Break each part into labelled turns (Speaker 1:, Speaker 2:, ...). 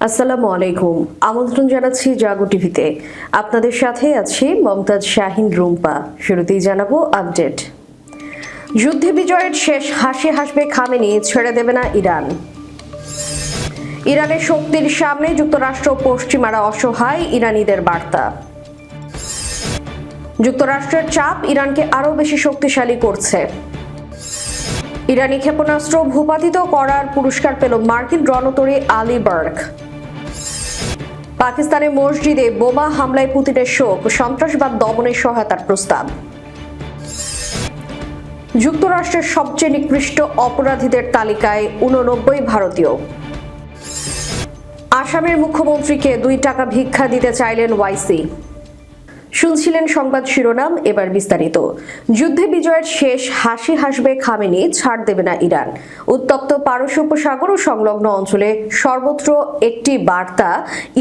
Speaker 1: আসসালামু আলাইকুম। আমন্ত্রণ জানাচ্ছি জাগো টিভিতে। আপনাদের সাথে আছি মমতাজ শাহিন রুম্পা। শুরুতেই জানাবো আপডেট। যুদ্ধে বিজয়ের শেষ হাসি হাসবে খামেনি, ছেড়ে দেবে না ইরান। ইরানের শক্তির সামনে যুক্তরাষ্ট্র পশ্চিমারা অসহায়, ইরানিদের বার্তা। যুক্তরাষ্ট্রের চাপ ইরানকে আরও বেশি শক্তিশালী করছে। ইরানি ক্ষেপণাস্ত্র ভূপাতিত করার পুরস্কার পেল মার্কিন রণতরী আলিবার্গ। পাকিস্তানের মসজিদে বোমা হামলায় পুতিনের শোক, সন্ত্রাসবাদ দমনের সহায়তার প্রস্তাব। যুক্তরাষ্ট্রের সবচেয়ে নিকৃষ্ট অপরাধীদের তালিকায় 89 ভারতীয়। আসামের মুখ্যমন্ত্রীকে 2 টাকা ভিক্ষা দিতে চাইলেন ওয়াইসি। শুনছিলেন সংবাদ শিরোনাম, এবার বিস্তারিত। যুদ্ধে বিজয়ের শেষ হাসি হাসবে খামেনি, ছাড় দেবে না ইরান। উত্তপ্ত পারস্য উপসাগর ও সংলগ্ন অঞ্চলে সর্বত্র একটি বার্তা,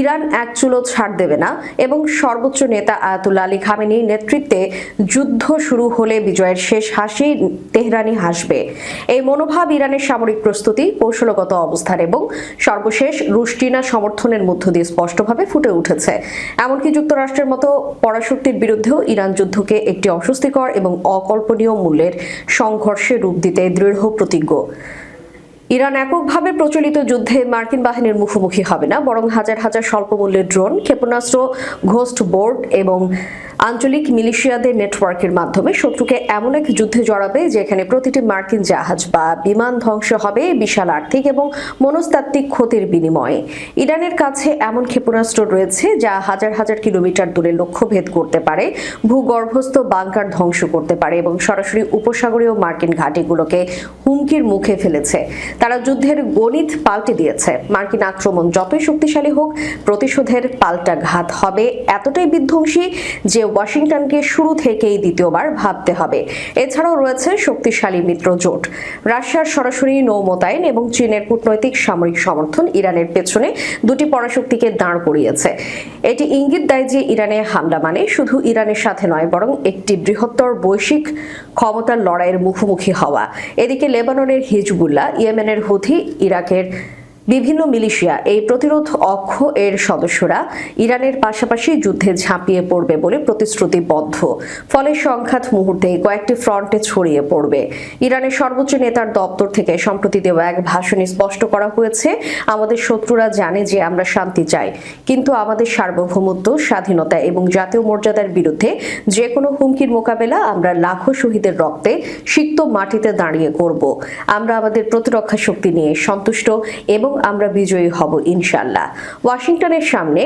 Speaker 1: ইরান এক চুলো ছাড় দেবে না এবং সর্বোচ্চ নেতা আয়াতুল্লাহ আলী খামেনির নেতৃত্বে যুদ্ধ শুরু হলে বিজয়ের শেষ হাসি তেহরানি হাসবে। এই মনোভাব ইরানের সামরিক প্রস্তুতি, কৌশলগত অবস্থান এবং সর্বশেষ রুশ চীনা সমর্থনের মধ্য দিয়ে স্পষ্টভাবে ফুটে উঠেছে। এমনকি যুক্তরাষ্ট্রের মতো পরাশক্তির বিরুদ্ধেও ইরান যুদ্ধকে একটি অস্বস্তিকর এবং অকল্পনীয় মূল্যের সংঘর্ষে রূপ দিতে দৃঢ় প্রতিজ্ঞ। ইরান এককভাবে প্রচলিত যুদ্ধে মার্কিন বাহিনীর মুখোমুখি হবে না, বরং হাজার হাজার স্বল্প মূল্যের ড্রোন, ক্ষেপণাস্ত্র, ঘোস্ট বোর্ড এবং আঞ্চলিক মিলিশিয়াদের নেটওয়ার্কের মাধ্যমে শত্রুকে এমন এক যুদ্ধে জড়াবে যেখানে প্রতিটি মার্কিন জাহাজ বা বিমান ধ্বংস হবে বিশাল আর্থিক এবং মনস্তাত্ত্বিক ক্ষতির বিনিময়ে। ইরানের কাছে এমন ক্ষেপণাস্ত্র রয়েছে যা হাজার হাজার কিলোমিটার দূরে লক্ষ্য ভেদ করতে পারে, ভূগর্ভস্থ বাংকার ধ্বংস করতে পারে এবং সরাসরি উপসাগরীয় মার্কিন ঘাঁটিগুলোকে হুমকির মুখে ফেলেছে। তারা যুদ্ধের গণিত পাল্টে দিয়েছে। মার্কিন আক্রমণ যতই শক্তিশালী হোক, প্রতিশোধের পাল্টা ঘাত হবে এতটাই বিধ্বংসী যে ওয়াশিংটনকে শুরু থেকেই দ্বিতীয়বার ভাবতে হবে। এছাড়াও রয়েছে শক্তিশালী মিত্র জোট। রাশিয়ার সরাসরি নৌ মোতায়েন এবং চীনের কূটনৈতিক সামরিক সমর্থন ইরানের পেছনে দুটি পরাশক্তিকে দাঁড় করিয়েছে। এটি ইঙ্গিত দেয় যে ইরানে হামলা মানে শুধু ইরানের সাথে নয়, বরং একটি বৃহত্তর বৈশ্বিক ক্ষমতার লড়াইয়ের মুখোমুখি হওয়া। এদিকে লেবাননের হিজবুল্লাহ, ইয়েমেনের হুথি, ইরাকের বিভিন্ন মিলিশিয়া, এই প্রতিরোধ অক্ষ এর সদস্যরা ইরানের পাশাপাশি যুদ্ধে ঝাঁপিয়ে পড়বে বলে প্রতিশ্রুতিবদ্ধ। ফলে সংঘাত মুহূর্তে কয়েকটি ফ্রন্টে ছড়িয়ে পড়বে। ইরানের সর্বোচ্চ নেতার দপ্তর থেকে সম্প্রতি দেওয়া এক ভাষণে স্পষ্ট করা হয়েছে, আমাদের শত্রুরা জানে যে আমরা শান্তি চাই, কিন্তু আমাদের সার্বভৌমত্ব, স্বাধীনতা এবং জাতীয় মর্যাদার বিরুদ্ধে যে কোনো হুমকির মোকাবেলা আমরা লাখো শহীদের রক্তে সিক্ত মাটিতে দাঁড়িয়ে করব। আমরা আমাদের প্রতিরক্ষা শক্তি নিয়ে সন্তুষ্ট এবং আমরা বিজয়ী হব ইনশাআল্লাহ। ওয়াশিংটনের সামনে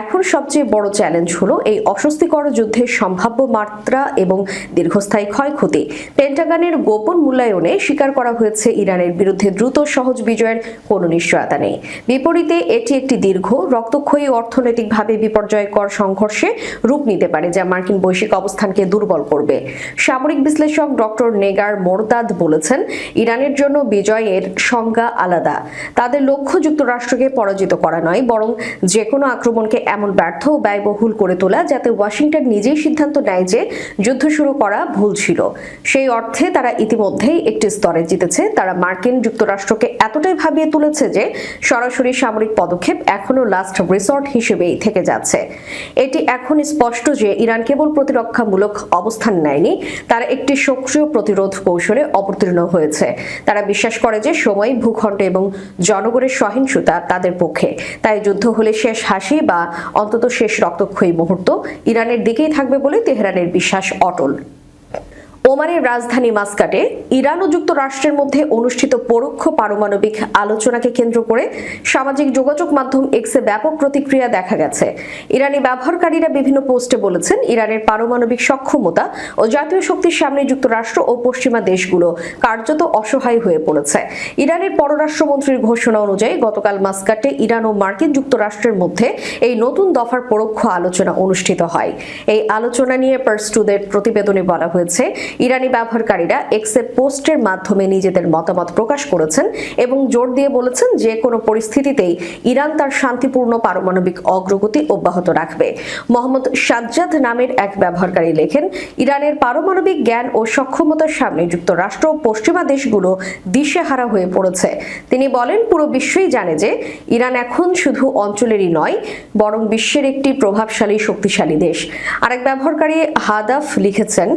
Speaker 1: এখন সবচেয়ে বড় চ্যালেঞ্জ হলো এই অস্বস্তিকর যুদ্ধের সম্ভাব্য মাত্রা এবং দীর্ঘস্থায়ী ক্ষয়ক্ষতি। পেন্টাগনের গোপন মূল্যায়নে স্বীকার করা হয়েছে ইরানের বিরুদ্ধে দ্রুত সহজ বিজয়ের কোনো নিশ্চয়তা নেই। বিপরীতে এটি একটি দীর্ঘ, রক্তক্ষয়ী, অর্থনৈতিকভাবে বিপর্যয়কর সংঘর্ষে রূপ নিতে পারে যা মার্কিন বৈশ্বিক অবস্থানকে দুর্বল করবে। সামরিক বিশ্লেষক ডক্টর নেগার মোরতাদ বলেছেন, ইরানের জন্য বিজয়ের সংজ্ঞা আলাদা। তাদের লক্ষ্য যুক্তরাষ্ট্রকে পরাজিত করা নয়, বরং যে কোনো আক্রমণকে এমন ব্যর্থ ও ব্যয়বহুল করে তোলা যাতে ওয়াশিংটন নিজেই সিদ্ধান্ত নেয় যে যুদ্ধ শুরু করা ভুল ছিল। সেই অর্থে তারা ইতিমধ্যেই একটি স্তরে জিতেছে। তারা মার্কিন যুক্তরাষ্ট্রকে এতটাই ভাবিয়ে তুলেছে যে সরাসরি সামরিক পদক্ষেপ এখনো লাস্ট রিসর্ট হিসেবেই থেকে যাচ্ছে। এটি এখন স্পষ্ট যে ইরান কেবল প্রতিরক্ষামূলক অবস্থান নেয়নি, তারা একটি সক্রিয় প্রতিরোধ কৌশলে অবতীর্ণ হয়েছে। তারা বিশ্বাস করে যে সময়, ভূখণ্ড এবং জনগণের সহিংসতা তাদের পক্ষে। তাই যুদ্ধ হলে শেষ হাসি বা অন্তত শেষ রক্তক্ষয়ী মুহূর্ত ইরানের দিকেই থাকবে বলে তেহরানের বিশ্বাস অটল। ওমানের রাজধানী মাস্কাটে ইরান ও যুক্তরাষ্ট্রের মধ্যে অনুষ্ঠিত পরোক্ষ পারমাণবিক আলোচনাকে কেন্দ্র করে সামাজিক যোগাযোগ মাধ্যম এক্সে ব্যাপক প্রতিক্রিয়া দেখা গেছে। ইরানি ব্যবহারকারীরা বিভিন্ন পোস্টে বলেছেন, ইরানের পারমাণবিক সক্ষমতা ও জাতীয় শক্তির সামনে যুক্তরাষ্ট্র ও পশ্চিমা দেশগুলো কার্যত অসহায় হয়ে পড়েছে। ইরানের পররাষ্ট্রমন্ত্রীর ঘোষণা অনুযায়ী গতকাল মাস্কাটে ইরান ও মার্কিন যুক্তরাষ্ট্রের মধ্যে এই নতুন দফার পরোক্ষ আলোচনা অনুষ্ঠিত হয়। এই আলোচনা নিয়ে পার্স টুডের প্রতিবেদনে বলা হয়েছে, ইরানি ব্যবহারকারীরা এক্সের পোস্টের মাধ্যমে নিজেদের মতামত প্রকাশ করেছেন এবং জোর দিয়ে বলেছেন যে কোনো পরিস্থিতিতেই ইরান তার শান্তিপূর্ণ পারমাণবিক অগ্রগতি অব্যাহত রাখবে। মোহাম্মদ সাজ্জাদ নামের এক ব্যবহারকারী লেখেন, ইরানের পারমাণবিক জ্ঞান ও সক্ষমতার সামনে যুক্তরাষ্ট্র ও পশ্চিমা দেশগুলো দিশেহারা হয়ে পড়েছে। তিনি বলেন, পুরো বিশ্বই জানে যে ইরান এখন শুধু অঞ্চলেরই নয়, বরং বিশ্বের একটি প্রভাবশালী শক্তিশালী দেশ। আরেক ব্যবহারকারী হাদাফ লিখেছেন,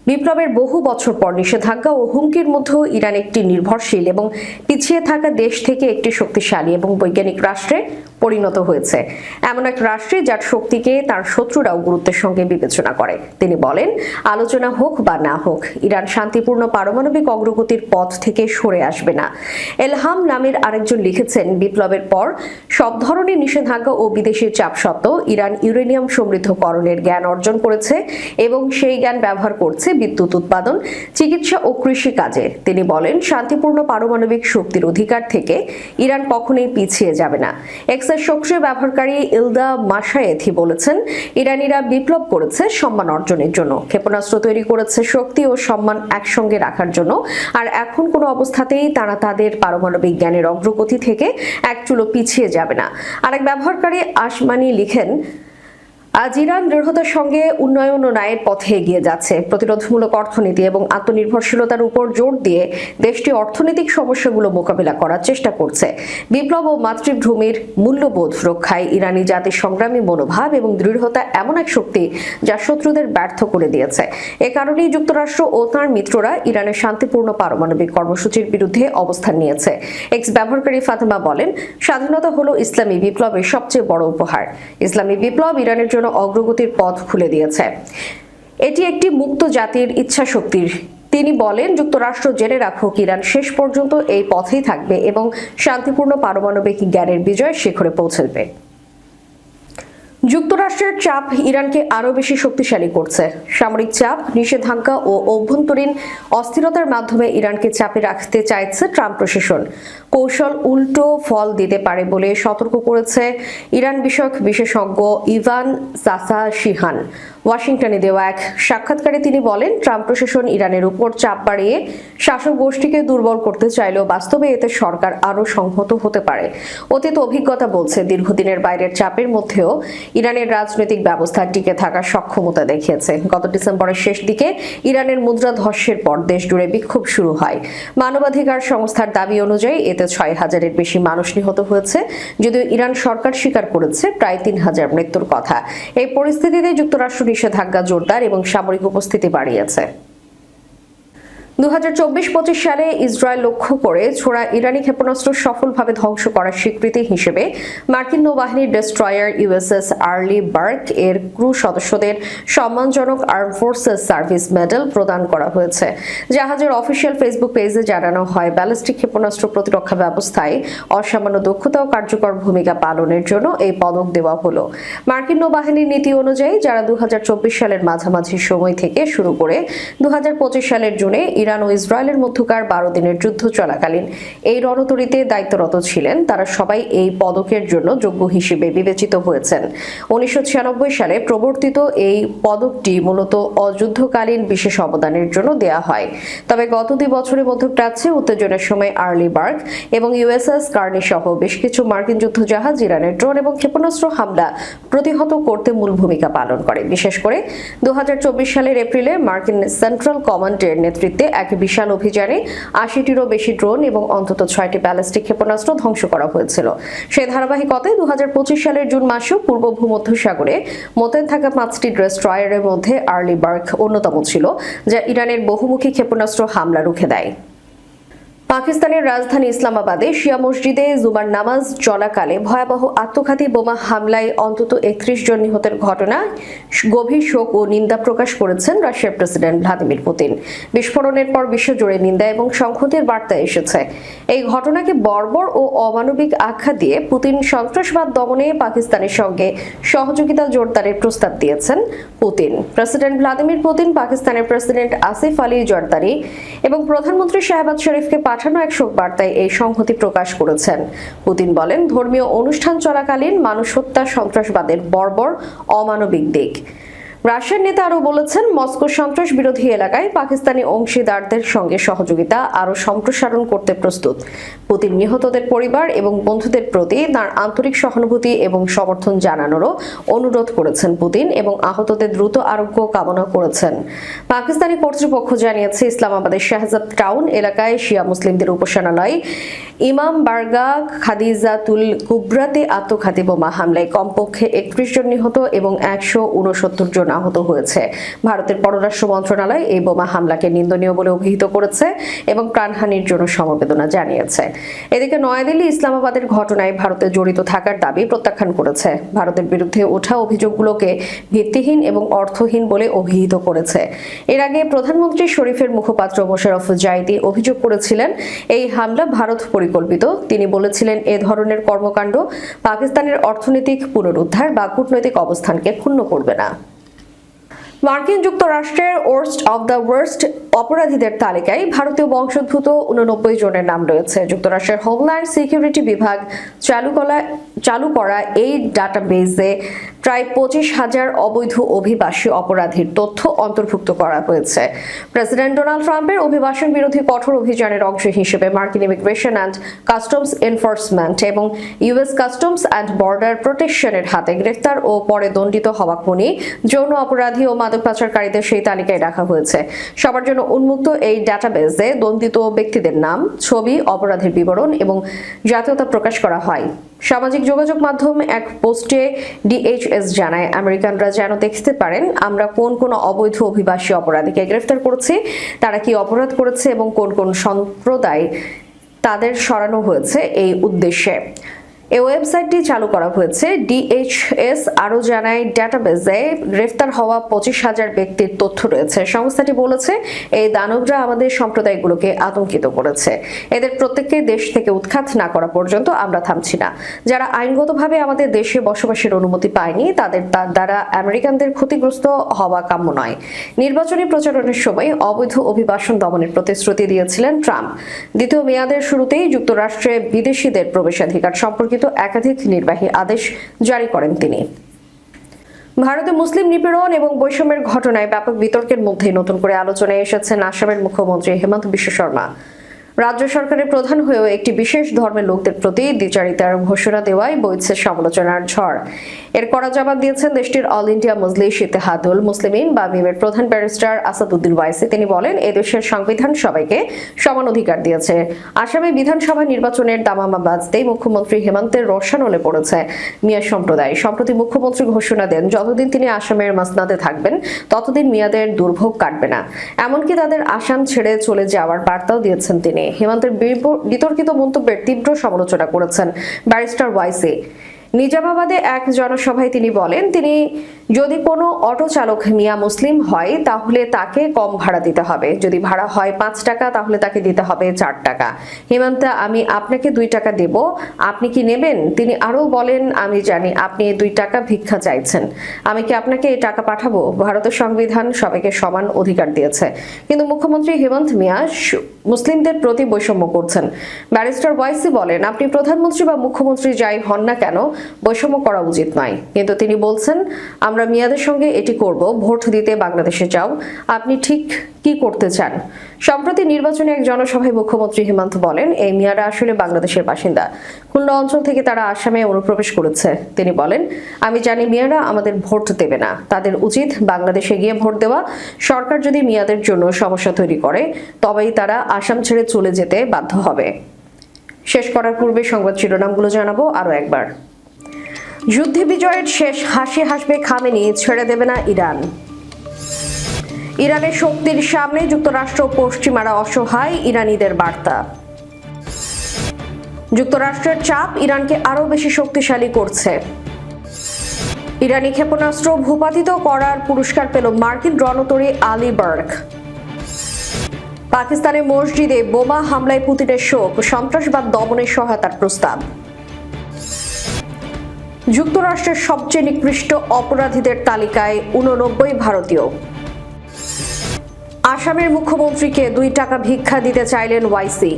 Speaker 1: বিপ্লবের বহু বছর পর নিষেধাজ্ঞা ও হুমকির মধ্যেও ইরান একটি নির্ভরশীল এবং পিছিয়ে থাকা দেশ থেকে একটি শক্তিশালী এবং বৈজ্ঞানিক রাষ্ট্রে পরিণত হয়েছে, এমন এক রাষ্ট্রে যার শক্তিকে তার শত্রুরাও গুরুত্বের সঙ্গে বিবেচনা করে। তিনি বলেন, আলোচনা হোক বা না হোক, ইরান শান্তিপূর্ণ পারমাণবিক অগ্রগতির পথ থেকে সরে আসবে না। এলহাম নামের আরেকজন লিখেছেন, বিপ্লবের পর সব ধরনের নিষেধাজ্ঞা ও বিদেশি চাপ সত্ত্বেও ইরান ইউরেনিয়াম সমৃদ্ধকরণের জ্ঞান অর্জন করেছে এবং সেই জ্ঞান ব্যবহার করছে বিদ্যুৎ উৎপাদন, চিকিৎসা ও কৃষি কাজে। তিনি বলেন, শান্তিপূর্ণ পারমাণবিক শক্তির অধিকার থেকে ইরান কখনোই পিছিয়ে যাবে না। এক্সের সক্রিয় ব্যবহারকারী ইলদা মাসায়েথি বলেছেন, ইরানিরা বিপ্লব করেছে সম্মান অর্জনের জন্য, ক্ষেপণাস্ত্র তৈরি করেছে শক্তি ও সম্মান একসঙ্গে রাখার জন্য, আর এখন কোনো অবস্থাতেই তারা তাদের পারমাণবিক জ্ঞানের অগ্রগতি থেকে এক চুলো পিছিয়ে যাবে না। আরেক ব্যবহারকারী আসমানি লিখেন, আজ ইরান দৃঢ়তার সঙ্গে উন্নয়ন ও ন্যায়ের পথে এগিয়ে যাচ্ছে। প্রতিরোধমূলক অর্থনীতি এবং আত্মনির্ভরশীলতার উপর জোর দিয়ে দেশটি অর্থনৈতিক সমস্যাগুলো মোকাবিলা করার চেষ্টা করছে। বিপ্লব ও মাতৃভূমির মূল্যবোধ রক্ষায় ইরানি জাতির সংগ্রামী মনোভাব এবং দৃঢ়তা এমন এক শক্তি যা শত্রুদের ব্যর্থ করে দিয়েছে। এ কারণেই যুক্তরাষ্ট্র ও তাঁর মিত্ররা ইরানের শান্তিপূর্ণ পারমাণবিক কর্মসূচির বিরুদ্ধে অবস্থান নিয়েছে। এক্স ব্যবহারকারী ফাতেমা বলেন, স্বাধীনতা হলো ইসলামী বিপ্লবের সবচেয়ে বড় উপহার। ইসলামী বিপ্লব ইরানের জন্য অগ্রগতির পথ খুলে দিয়েছে। এটি একটি মুক্ত জাতির ইচ্ছা শক্তির। তিনি বলেন, যুক্তরাষ্ট্র জেনে রাখুক, ইরান শেষ পর্যন্ত এই পথেই থাকবে এবং শান্তিপূর্ণ পারমাণবিক জ্ঞানের বিজয়ের শিখরে পৌঁছবে। যুক্তরাষ্ট্রের চাপ ইরানকে আরও বেশি শক্তিশালী করছে। সামরিক চাপ, নিষেধাজ্ঞা ও অভ্যন্তরীণ অস্থিরতার মাধ্যমে ইরানকে চাপে রাখতে চাইছে ট্রাম্প প্রশাসন। কৌশল উল্টো ফল দিতে পারে বলে সতর্ক করেছে ইরান বিষয়ক বিশেষজ্ঞ ইভান সাসাশিহান। ওয়াশিংটনে দেওয়া এক সাক্ষাৎকারে তিনি বলেন, ট্রাম্প প্রশাসন ইরানের উপর চাপ বাড়িয়ে শাসক গোষ্ঠীকে দুর্বল করতে চাইলেও বাস্তবে এতে সরকার আরও সংহত হতে পারে। অতীত অভিজ্ঞতা বলছে, দীর্ঘদিনের বাইরের চাপের মধ্যেও ইরানের রাজনৈতিক ব্যবস্থা টিকে থাকার সক্ষমতা দেখিয়েছে। গত ডিসেম্বরের শেষ দিকে ইরানের মুদ্রা ধসের পর দেশ জুড়ে বিক্ষোভ শুরু হয়। মানবাধিকার সংস্থার দাবি অনুযায়ী এতে 6,000-এর বেশি মানুষ নিহত হয়েছে, যদিও ইরান সরকার স্বীকার করেছে প্রায় 3,000 মৃত্যুর কথা। এই পরিস্থিতিতে যুক্তরাষ্ট্র নিষেধাজ্ঞা জোরদার এবং সামরিক উপস্থিতি বাড়িয়েছে। 2024-25 সালে ইসরায়েল লক্ষ্য করে ছোড়া ইরানি ক্ষেপণাস্ত্র সফলভাবে ধ্বংস করার স্বীকৃতি হিসেবে মার্কিন নৌবাহিনীর ডেস্ট্রয়ার ইউএসএস আর্লি বার্ক এর ক্রু সদস্যদের সম্মানজনক আর্ম ফোর্সেস সার্ভিস মেডেল প্রদান করা হয়েছে। জাহাজের অফিসিয়াল ফেসবুক পেজে জানানো হয়, ব্যালিস্টিক ক্ষেপণাস্ত্র প্রতিরক্ষা ব্যবস্থায় অসামান্য দক্ষতা ও কার্যকর ভূমিকা পালনের জন্য এই পদক দেওয়া হলো। মার্কিন নৌবাহিনীর নীতি অনুযায়ী যারা 2024 সালের মাঝামাঝি সময় থেকে শুরু করে 2025 সালের জুনে ইরান ও ইসরায়েলের মধ্যকার 12 দিনের যুদ্ধ চলাকালীন এই রণতরীতে দায়িত্বরত ছিলেন, তারা সবাই এই পদকের জন্য যোগ্য হিসেবে বিবেচিত হয়েছেন। 1996 সালে প্রবর্তিত এই পদকটি মূলত অযুদ্ধকালীন বিশেষ অবদানের জন্য দেয়া হয়। তবে গত 2 বছরের মধ্যপ্রাচ্যে উত্তেজনার সময় আর্লি বার্ক এবং ইউএসএস কার্নি সহ বেশ কিছু মার্কিন যুদ্ধজাহাজ ইরানের ড্রোন এবং ক্ষেপণাস্ত্র হামলা প্রতিহত করতে মূল ভূমিকা পালন করে। বিশেষ করে 2024 সালের এপ্রিলে মার্কিন সেন্ট্রাল কমান্ডের নেতৃত্বে এক বিশাল অভিযানে 80টিরও বেশি ড্রোন এবং অন্তত 6টি ব্যালিস্টিক ক্ষেপণাস্ত্র ধ্বংস করা হয়েছিল। সেই ধারাবাহিকতায় 2025 সালের জুন মাসেও পূর্ব ভূমধ্যসাগরে মোতায়েন থাকা 5টি ডেস্ট্রয়ারের মধ্যে আর্লি বার্ক অন্যতম ছিল, যা ইরানের বহুমুখী ক্ষেপণাস্ত্র হামলা রুখে দেয়। পাকিস্তানের রাজধানী ইসলামাবাদে শিয়া মসজিদে জুমার নামাজ চলাকালে ভয়াবহ আত্মঘাতী বোমা হামলায় অন্তত 31 জন নিহতের ঘটনায় গভীর শোক ও নিন্দা প্রকাশ করেছেন রাশিয়ার প্রেসিডেন্ট ভ্লাদিমির পুতিন। বিস্ফোরণের পর বিশ্বজুড়ে নিন্দা এবং সংহতির বার্তা এসেছে। এই ঘটনাকে বর্বর ও অমানবিক আখ্যা দিয়ে পুতিন সন্ত্রাসবাদ দমনে পাকিস্তানের সঙ্গে সহযোগিতা জোরদারের প্রস্তাব দিয়েছেন। প্রেসিডেন্ট ভ্লাদিমির পুতিন পাকিস্তানের প্রেসিডেন্ট আসিফ আলী জরদারি এবং প্রধানমন্ত্রী শাহবাজ শরীফকে পাঠানো এক শোক বার্তায় এই সংহতি প্রকাশ করেছেন। পুতিন বলেন, ধর্মীয় অনুষ্ঠান চলাকালীন মানুষ হত্যা সন্ত্রাসবাদের বর্বর অমানবিক দিক। রাশিয়ার নেতা আরও বলেছেন, মস্কো সন্ত্রাস বিরোধী এলাকায় পাকিস্তানি অংশীদারদের সঙ্গে সহযোগিতা আরও সম্প্রসারণ করতে প্রস্তুত। পুতিন নিহতদের পরিবার এবং বন্ধুদের প্রতি তার আন্তরিক সহানুভূতি এবং সমর্থন জানানোরও অনুরোধ করেছেন পুতিন এবং আহতদের দ্রুত আরোগ্য কামনা করেছেন। পাকিস্তানি কর্তৃপক্ষ জানিয়েছে, ইসলামাবাদের শাহজাদ টাউন এলাকায় শিয়া মুসলিমদের উপাসনালয় ইমাম বারগাহ খাদিজাতুল কুবরাতে আত্মঘাতী বোমা হামলায় কমপক্ষে 31 জন নিহত এবং 169 জন আহত হয়েছে। ভারতের পররাষ্ট্র মন্ত্রণালয় এই বোমা হামলাকে নিন্দনীয় বলে অভিহিত করেছে এবং প্রাণহানির জন্য সমবেদনা জানিয়েছে। এদিকে নয়াদিল্লি ইসলামাবাদের ঘটনায় ভারতে জড়িত থাকার দাবি প্রত্যাখ্যান করেছে। ভারতের বিরুদ্ধে ওঠা অভিযোগগুলোকে ভিত্তিহীন এবং অর্থহীন বলে অভিহিত করেছে। এর আগে প্রধানমন্ত্রী শরীফের মুখপাত্র মোশাররফ জাইদি অভিযোগ করেছিলেন, এই হামলা ভারত পরিকল্পিত। তিনি বলেছিলেন, এ ধরনের কর্মকাণ্ড পাকিস্তানের অর্থনৈতিক পুনরুদ্ধার বা কূটনৈতিক অবস্থানকে ক্ষুণ্ণ করবে না। মার্কিন যুক্তরাষ্ট্রের ওয়ার্স্ট অব দ্য ওয়ার্স্ট অপরাধীদের তালিকায় ভারতীয় বংশোদ্ভূত 89 জনের নাম রয়েছে। যুক্তরাষ্ট্রের হোমল্যান্ড সিকিউরিটি বিভাগ চালু করা এই ডাটাবেজে প্রায় 25,000 অবৈধ অভিবাসী অপরাধীর তথ্য অন্তর্ভুক্ত করা হয়েছে। প্রেসিডেন্ট ডোনাল্ড ট্রাম্পের অভিবাসন বিরোধী কঠোর অভিযানের অংশ হিসেবে মার্কিন ইমিগ্রেশন অ্যান্ড কাস্টমস এনফোর্সমেন্ট এবং ইউএস কাস্টমস অ্যান্ড বর্ডার প্রোটেকশনের হাতে গ্রেফতার ও পরে দণ্ডিত হওয়া খুনি, যৌন অপরাধী ও মাদক পাচারকারীদের সেই তালিকায় রাখা হয়েছে। সবার জন্য উন্মুক্ত এই ডাটাবেজে দণ্ডিত ব্যক্তিদের নাম, ছবি, অপরাধের বিবরণ এবং জাতীয়তা প্রকাশ করা হয়। সামাজিক যোগাযোগ মাধ্যম এক পোস্টে ডিএইচএস জানায়, আমেরিকানরা যেন দেখতে পারেন আমরা কোন কোন অবৈধ অভিবাসী অপরাধীকে গ্রেফতার করেছি, তারা কি অপরাধ করেছে এবং কোন কোন সম্প্রদায় তাদের সরানো হয়েছে এই উদ্দেশ্যে। এই ওয়েবসাইটটি চালু করা হয়েছে। ডিএইচএস আরও জানায়, ডাটাবেজে গ্রেফতার হওয়া 25,000 ব্যক্তির তথ্য রয়েছে। সংস্থাটি বলেছে, এই দানবরা আমাদের সম্প্রদায়গুলোকে আতঙ্কিত করেছে। এদের প্রত্যেককে দেশ থেকে উৎখাত না করা পর্যন্ত আমরা থামছি না। যারা আইনগতভাবে আমাদের দেশে বসবাসের অনুমতি পায়নি, তাদের দ্বারা আমেরিকানদের ক্ষতিগ্রস্ত হওয়া কাম্য নয়। নির্বাচনী প্রচারণের সময় অবৈধ অভিবাসন দমনের প্রতিশ্রুতি দিয়েছিলেন ট্রাম্প। দ্বিতীয় মেয়াদের শুরুতেই যুক্তরাষ্ট্রে বিদেশিদের প্রবেশাধিকার সম্পর্কিত একাধিক নির্বাহী আদেশ জারি করেন তিনি। ভারতে মুসলিম নিপীড়ন এবং বৈষম্যের ঘটনায় ব্যাপক বিতর্কের মধ্যেই নতুন করে আলোচনায় এসেছেন আসামের মুখ্যমন্ত্রী হেমন্ত বিশ্ব শর্মা। রাজ্য সরকারের প্রধান হয়েও একটি বিশেষ ধর্মের লোকদের প্রতি দ্বিচারিতার ঘোষণা দেওয়ায় বইছে সমালোচনার ঝড়। এর কড়া জবাব দিয়েছেন দেশটির অল ইন্ডিয়া মজলিস ইত্তেহাদুল মুসলিমিন বা মিমের প্রধান ব্যারিস্টার আসাদুদ্দিন ওয়াইসি। তিনি বলেন, এদেশের সংবিধান সবাইকে সমান অধিকার দিয়েছে। আসামে বিধানসভা নির্বাচনের দামামা বাজতেই মুখ্যমন্ত্রী হেমন্তের রোষানলে পড়েছে মিয়া সম্প্রদায়। সম্প্রতি মুখ্যমন্ত্রী ঘোষণা দেন, যতদিন তিনি আসামের মাসনাদে থাকবেন ততদিন মিয়াদের দুর্ভোগ কাটবে না। এমনকি তাদের আসাম ছেড়ে চলে যাওয়ার বার্তাও দিয়েছেন তিনি। হেমন্তের বিতর্কিত মন্তব্যের তীব্র সমালোচনা করেছেন ব্যারিস্টার ওয়াইসি। নিজামাবাদে এক জনসভায় তিনি বলেন, তিনি যদি কোনো অটো চালক মিয়া মুসলিম হয় তাহলে তাকে কম ভাড়া দিতে হবে। যদি ভাড়া হয় 5 টাকা তাহলে তাকে দিতে হবে 4 টাকা। হেমন্ত, আমি আপনাকে 2 টাকা দেব, আপনি কি নেবেন? তিনি আরও বলেন, আমি জানি আপনি 2 টাকা ভিক্ষা চাইছেন, আমি কি আপনাকে এই টাকা পাঠাবো? ভারতের সংবিধান সবাইকে সমান অধিকার দিয়েছে, কিন্তু মুখ্যমন্ত্রী হেমন্ত মিয়া মুসলিমদের প্রতি বৈষম্য করছেন। ব্যারিস্টার ওয়াইসি বলেন, আপনি প্রধানমন্ত্রী বা মুখ্যমন্ত্রী যাই হন না কেন, বৈষম্য করা উচিত নয়। কিন্তু তিনি বলছেন, আমরা মিয়াদের সঙ্গে এটি করব, ভোট দিতে বাংলাদেশে যাও, আপনি ঠিক কি করতে চান? সম্প্রতি নির্বাচনে এক জনসভায় মুখ্যমন্ত্রী হেমন্ত বলেন, এই মিয়ারা আসলে বাংলাদেশের বাসিন্দা, খুলনা অঞ্চল থেকে তারা আসামে অনুপ্রবেশ করেছে। তিনি বলেন, আমি জানি মিয়ারা আমাদের ভোট দেবে না, তাদের উচিত বাংলাদেশে গিয়ে ভোট দেওয়া। সরকার যদি মিয়াদের জন্য সমস্যা তৈরি করে তবেই তারা আসাম ছেড়ে চলে যেতে বাধ্য হবে। শেষ করার পূর্বে সংবাদ শিরোনামগুলো জানাবো আরো একবার। যুদ্ধে বিজয়ের শেষ হাসি হাসবে খামেনি, ছেড়ে দেবে না ইরান। ইরানের শক্তির সামনে যুক্তরাষ্ট্র পশ্চিমারা অসহায়, ইরানিদের বার্তা। যুক্তরাষ্ট্রের চাপ ইরানকে আরও বেশি শক্তিশালী করছে। ইরানি ক্ষেপণাস্ত্র ভূপাতিত করার পুরস্কার পেল মার্কিন রণতরী আলিবার্গ। পাকিস্তানের মসজিদে বোমা হামলায় পুতিনের শোক, সন্ত্রাসবাদ দমনে সহায়তার প্রস্তাব। যুক্তরাষ্ট্রের সবচেয়ে নিকৃষ্ট অপরাধীদের তালিকায় 89 ভারতীয়। আসামের মুখ্যমন্ত্রীকে 2 টাকা ভিক্ষা দিতে চাইলেন ওয়াইসি।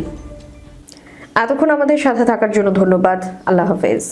Speaker 1: এতক্ষণ আমাদের সাথে থাকার জন্য ধন্যবাদ। আল্লাহ হাফেজ।